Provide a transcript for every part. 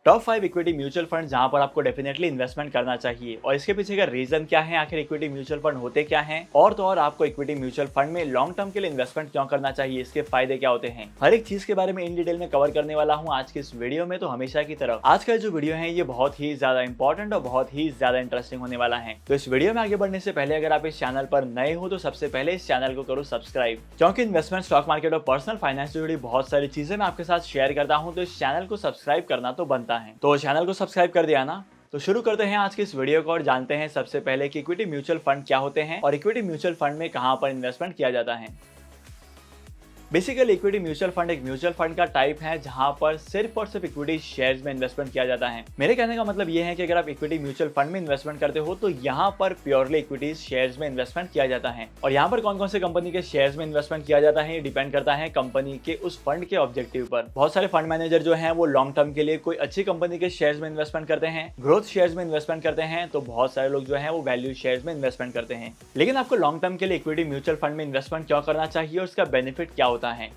Top 5 equity mutual fund जहां पर आपको डेफिनेटली इन्वेस्टमेंट करना चाहिए और इसके पीछे का रीजन क्या है, आखिर इक्विटी म्यूचुअल फंड होते क्या हैं और तो और आपको इक्विटी म्यूचुअल फंड में लॉन्ग टर्म के लिए इन्वेस्टमेंट क्यों करना चाहिए, इसके फायदे क्या होते हैं, हर एक चीज के बारे में इन डिटेल में कवर करने वाला हूं आज के इस वीडियो में। तो हमेशा की तरह आज का जो वीडियो है ये बहुत ही ज्यादा इंपॉर्टेंट और बहुत ही ज्यादा इंटरेस्टिंग होने वाला है। तो इस वीडियो में आगे बढ़ने से पहले अगर आप इस चैनल पर नए हो तो सबसे पहले इस चैनल को करो सब्सक्राइब, क्योंकि इन्वेस्टमेंट, स्टॉक मार्केट और पर्सनल फाइनेंस से जुड़ी बहुत सारी चीजें मैं आपके साथ शेयर करता हूं, तो इस चैनल को सब्सक्राइब करना तो बनता है। तो चैनल को सब्सक्राइब कर दिया ना, तो शुरू करते हैं आज के इस वीडियो को और जानते हैं सबसे पहले कि इक्विटी म्यूचुअल फंड क्या होते हैं और इक्विटी म्यूचुअल फंड में कहां पर इन्वेस्टमेंट किया जाता है। बेसिकली इक्विटी म्यूचुअल फंड एक म्यूचुअल फंड का टाइप है जहां पर सिर्फ और सिर्फ इक्विटी शेयर्स में इन्वेस्टमेंट किया जाता है। मेरे कहने का मतलब यह है कि अगर आप इक्विटी म्यूचुअल फंड में इन्वेस्टमेंट करते हो तो यहां पर प्योरली इक्विटी शेयर्स में इन्वेस्टमेंट किया जाता है। और यहां पर कौन कौन से कंपनी के शेयर्स में इन्वेस्टमेंट किया जाता है ये डिपेंड करता है कंपनी के उस फंड के ऑब्जेक्टिव पर। बहुत सारे फंड मैनेजर जो है वो लॉन्ग टर्म के लिए कोई अच्छी कंपनी के शेयर्स में इन्वेस्टमेंट करते हैं, ग्रोथ शेयर्स में इन्वेस्टमेंट करते हैं, तो बहुत सारे लोग जो है वो वैल्यू शेयर्स में इन्वेस्टमेंट करते हैं। लेकिन आपको लॉन्ग टर्म के लिए इक्विटी म्यूचुअल फंड में इन्वेस्टमेंट क्यों करना चाहिए और उसका बेनिफिट क्या होता है।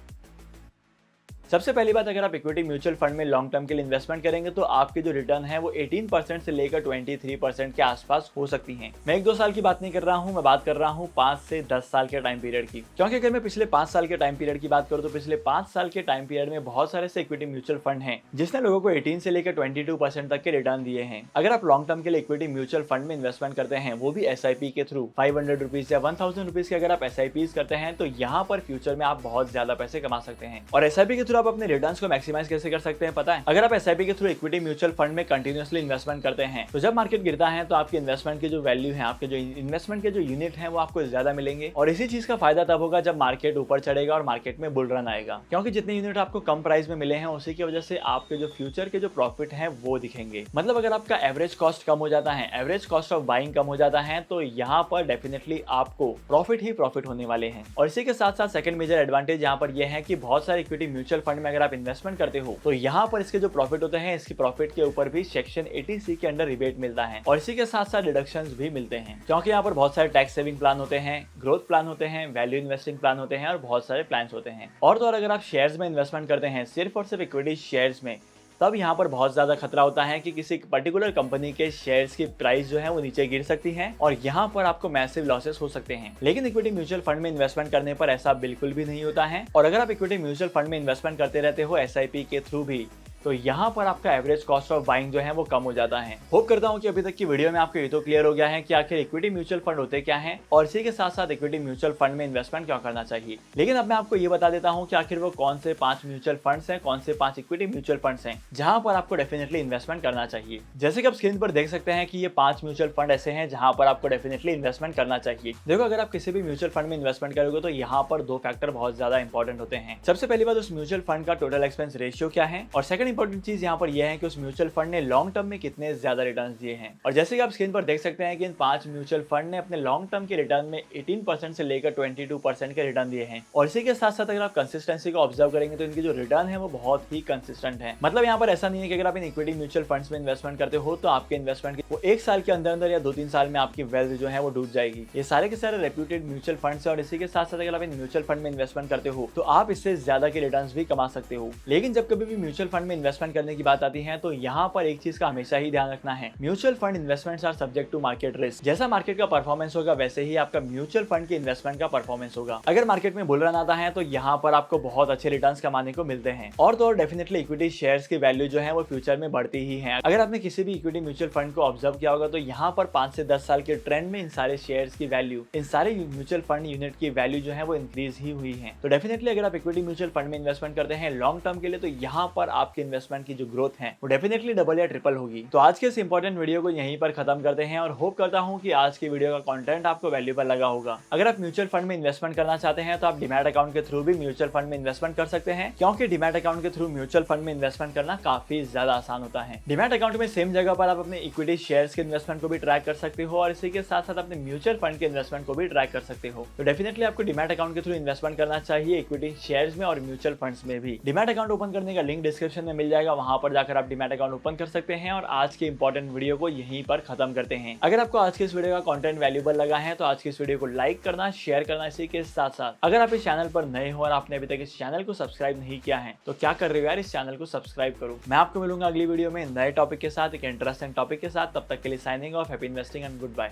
सबसे पहली बात, अगर आप इक्विटी म्यूचुअल फंड में लॉन्ग टर्म के लिए इन्वेस्टमेंट करेंगे तो आपकी जो रिटर्न है वो 18% से लेकर 23% के आसपास हो सकती है। मैं 1-2 साल की बात नहीं कर रहा हूं, मैं बात कर रहा हूं 5 से 10 साल के टाइम पीरियड की। क्योंकि अगर मैं पिछले 5 साल के टाइम पीरियड की बात करूं तो पिछले 5 साल के टाइम पीरियड में बहुत सारे से इक्विटी म्यूचुअल फंड हैं जिसने लोगों को 18 से लेकर 22% तक के रिटर्न दिए हैं। अगर आप लॉन्ग टर्म के लिए इक्विटी म्यूचुअल फंड में इन्वेस्टमेंट करते हैं, वो भी SIP के थ्रू 500 रुपीज या 1000 रुपीज के अगर आप SIPs करते हैं तो यहाँ पर फ्यूचर में आप बहुत ज्यादा पैसे कमा सकते हैं। और SIP के थ्रू आप अपने रिटर्न को मैक्सिमाइज कैसे कर सकते हैं पता है। अगर आप SIP के थ्रू इक्विटी म्यूचुअल फंड में कंटिन्यूअसली इन्वेस्टमेंट करते हैं तो जब मार्केट गिरता है तो आपके इन्वेस्टमेंट की जो वैल्यू है, आपके जो इन्वेस्टमेंट के जो यूनिट है वो आपको ज्यादा मिलेंगे। और इसी चीज का फायदा तब होगा जब मार्केट ऊपर चढ़ेगा और मार्केट में बुल रन आएगा, क्योंकि जितने यूनिट आपको कम प्राइस में मिले हैं उसी की वजह से आपके जो फ्यूचर के जो प्रॉफिट है वो दिखेंगे। मतलब अगर आपका एवरेज कॉस्ट कम हो जाता है, एवरेज कॉस्ट ऑफ बाइंग कम हो जाता है, तो यहाँ पर डेफिनेटली आपको प्रॉफिट ही प्रॉफिट होने वाले हैं। और इसी के साथ साथ सेकंड मेजर एडवांटेज यहाँ पर यह है कि बहुत सारे इक्विटी म्यूचुअल फंड में अगर आप इन्वेस्टमेंट करते हो तो यहाँ पर इसके जो प्रॉफिट होते हैं, इसकी प्रॉफिट के ऊपर भी सेक्शन 80C के अंडर रिबेट मिलता है और इसी के साथ साथ डिडक्शंस भी मिलते हैं, क्योंकि यहाँ पर बहुत सारे टैक्स सेविंग प्लान होते हैं, ग्रोथ प्लान होते हैं, वैल्यू इन्वेस्टिंग प्लान होते हैं और बहुत सारे प्लान्स होते हैं। और तो और अगर आप शेयर्स में इन्वेस्टमेंट करते हैं, सिर्फ और सिर्फ इक्विटी शेयर्स में, तब यहाँ पर बहुत ज्यादा खतरा होता है कि किसी पर्टिकुलर कंपनी के शेयर्स की प्राइस जो है वो नीचे गिर सकती है और यहाँ पर आपको मैसिव लॉसेस हो सकते हैं। लेकिन इक्विटी म्यूचुअल फंड में इन्वेस्टमेंट करने पर ऐसा बिल्कुल भी नहीं होता है। और अगर आप इक्विटी म्यूचुअल फंड में इन्वेस्टमेंट करते रहते हो SIP के थ्रू भी, तो यहाँ पर आपका एवरेज कॉस्ट ऑफ बाइंग जो है वो कम हो जाता है। होप करता हूँ कि अभी तक की वीडियो में आपको ये तो क्लियर हो गया है कि आखिर इक्विटी म्यूचुअल फंड होते क्या हैं और इसी के साथ साथ इक्विटी म्यूचुअल फंड में इन्वेस्टमेंट क्यों करना चाहिए। लेकिन अब मैं आपको ये बता देता हूँ कि आखिर वो कौन से 5 म्यूचुअल फंड्स हैं, कौन से 5 इक्विटी म्यूचुअल फंड्स हैं जहां पर आपको डेफिनेटली इन्वेस्टमेंट करना चाहिए। जैसे कि आप स्क्रीन पर देख सकते हैं कि ये 5 म्यूचुअल फंड ऐसे हैं जहां पर आपको डेफिनेटली इन्वेस्टमेंट करना चाहिए। देखो, अगर आप किसी भी म्यूचुअल फंड में इन्वेस्टमेंट करोगे तो यहाँ पर 2 फैक्टर बहुत ज्यादा इंपॉर्टेंट होते हैं। सबसे पहली बात, उस म्यूचुअल फंड का टोटल एक्सपेंस रेशियो क्या है, और सेकंड इंपॉर्टेंट चीज यहाँ पर यह है कि उस म्यूचुअल फंड ने लॉन्ग टर्म में कितने ज्यादा रिटर्न दिए हैं। और जैसे कि आप स्क्रीन पर देख सकते हैं कि इन 5 म्यूचुअल फंड ने अपने लॉन्ग टर्म के रिटर्न में 18% से लेकर 22% के रिटर्न दिए हैं। और इसी के साथ साथ अगर आप कंसिस्टेंसी को ऑब्जर्व करेंगे तो इनकी जो रिटर्न है वो बहुत ही कंसिस्टेंट है। मतलब यहाँ पर ऐसा नहीं है कि अगर आप इन इक्विटी म्यूचुअल फंड्स में इन्वेस्टमेंट करते हो तो आपके इन्वेस्टमेंट वो 1 साल के अंदर अंदर या 2-3 साल में आपकी वेल्थ जो है वो डूब जाएगी। ये सारे के सारे रेप्यूटेड म्यूचुअल फंड्स है और इसी के साथ साथ अगर आप इन म्यूचुअल फंड में इन्वेस्टमेंट करते हो तो आप इससे ज्यादा के रिटर्न भी कमा सकते हो। लेकिन जब कभी भी म्यूचुअल फंड में इन्वेस्टमेंट करने की बात आती है तो यहाँ पर एक चीज का हमेशा ही ध्यान रखना है, mutual fund investments are subject to market risk. जैसा मार्केट का परफॉर्मेंस होगा वैसे ही आपका म्यूचुअल फंड के इन्वेस्टमेंट का परफॉर्मेंस होगा। अगर मार्केट में बुल रन आता है तो यहाँ पर आपको बहुत अच्छे रिटर्न्स कमाने को मिलते हैं। और तो और डेफिनेटली इक्विटी शेयर्स की वैल्यू जो है वो फ्यूचर में बढ़ती ही है। अगर आपने किसी भी इक्विटी म्यूचुअल फंड को ऑब्जर्व किया होगा तो यहाँ पर 5 से 10 साल के ट्रेंड में इन सारे शेयर्स की वैल्यू, इन सारे म्यूचुअल फंड यूनिट की वैल्यू जो है वो इंक्रीज ही हुई है। तो डेफिनेटली अगर आप इक्विटी म्यूचुअल फंड में इन्वेस्टमेंट करते हैं लॉन्ग टर्म के लिए तो यहाँ पर आपके इन्वेस्टमेंट की जो ग्रोथ है वो डेफिनेटली डबल या ट्रिपल होगी। तो आज के इस इंपॉर्टेंट वीडियो को यहीं पर खत्म करते हैं और होप करता हूं कि आज की वीडियो का कंटेंट आपको वैल्यूएबल लगा होगा। अगर आप म्यूचुअल फंड में इन्वेस्टमेंट करना चाहते हैं तो आप डीमैट अकाउंट के थ्रू भी म्यूचुअल फंड में इन्वेस्टमेंट कर सकते हैं, क्योंकि डीमैट अकाउंट के थ्रू म्यूचुअल फंड में इन्वेस्टमेंट करना काफी ज्यादा आसान होता है। डीमैट अकाउंट में सेम जगह पर आप अपने इक्विटी शेयर्स के इन्वेस्टमेंट को भी ट्रैक कर सकते हो और इसी के साथ साथ अपने म्यूचुअल फंड के इन्वेस्टमेंट को भी ट्रैक कर सकते हो। तो डेफिनेटली आपको डीमैट अकाउंट के थ्रू इन्वेस्टमेंट करना चाहिए, इक्विटी शेयर्स में और म्यूचुअल फंड्स में भी। डीमैट अकाउंट ओपन करने का लिंक डिस्क्रिप्शन में मिल जाएगा, वहां पर जाकर आप डीमैट अकाउंट ओपन कर सकते हैं। और आज की इंपॉर्टेंट वीडियो को यहीं पर खत्म करते हैं। अगर आपको आज के इस वीडियो का कंटेंट वैल्यूएबल लगा है तो आज की इस वीडियो को लाइक करना, शेयर करना। इसी के साथ साथ अगर आप इस चैनल पर नए हो और आपने अभी तक इस चैनल को सब्सक्राइब नहीं किया है तो क्या कर रहे हो यार, इस चैनल को सब्सक्राइब करो। मैं आपको मिलूंगा अगली वीडियो में नए टॉपिक के साथ, एक इंटरेस्टिंग टॉपिक के साथ। तब तक के लिए signing off, happy investing and good bye.